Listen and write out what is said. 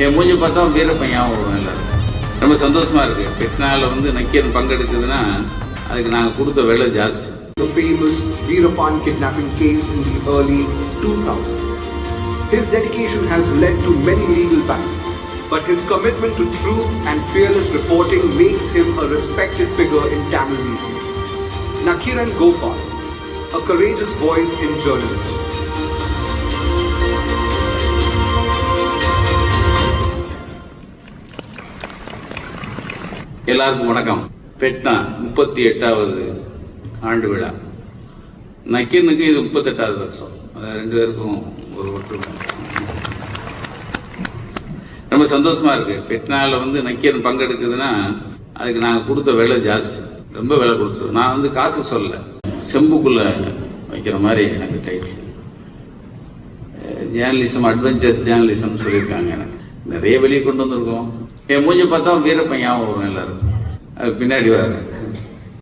என் மூஞ்சி பார்த்தா வீரப்பையன் வரும் எல்லாரும். ரொம்ப சந்தோஷமாக இருக்குது. பெட்னாவில் வந்து நக்கீரன் பங்கெடுக்குதுன்னா அதுக்கு நாங்கள் கொடுத்த வேலை ஜாஸ்தி. The famous Veerapan kidnapping case in the early 2000s. His dedication has led to many legal battles, but his commitment to truth and fearless reporting makes him a respected figure in Tamil media. Nakiran Gopal, a courageous voice in journalism. எல்லாருக்கும் வணக்கம். பெட்னா 38வது ஆண்டு விழா. நக்கீரனுக்கு இது 38வது வருஷம். அது ரெண்டு பேருக்கும் ஒரு ஒற்றுமை. ரொம்ப சந்தோஷமாக இருக்குது. பெட்னாவில் வந்து நக்கீரன் பங்கெடுக்குதுன்னா அதுக்கு நாங்கள் கொடுத்த வேலை ஜாஸ்தி. ரொம்ப வேலை கொடுத்துருக்கோம். நான் வந்து காசு சொல்லலை, செம்புக்குள்ளே வைக்கிற மாதிரி எனக்கு டைட்டில். ஜேர்னலிசம், அட்வென்ச்சர் ஜேர்னலிசம்னு சொல்லியிருக்காங்க. எனக்கு நிறைய வெளியே கொண்டு வந்திருக்கோம். என் மூஞ்சி பார்த்தா வீரப்பையன் வரும் எல்லாரும். அது பின்னாடி வர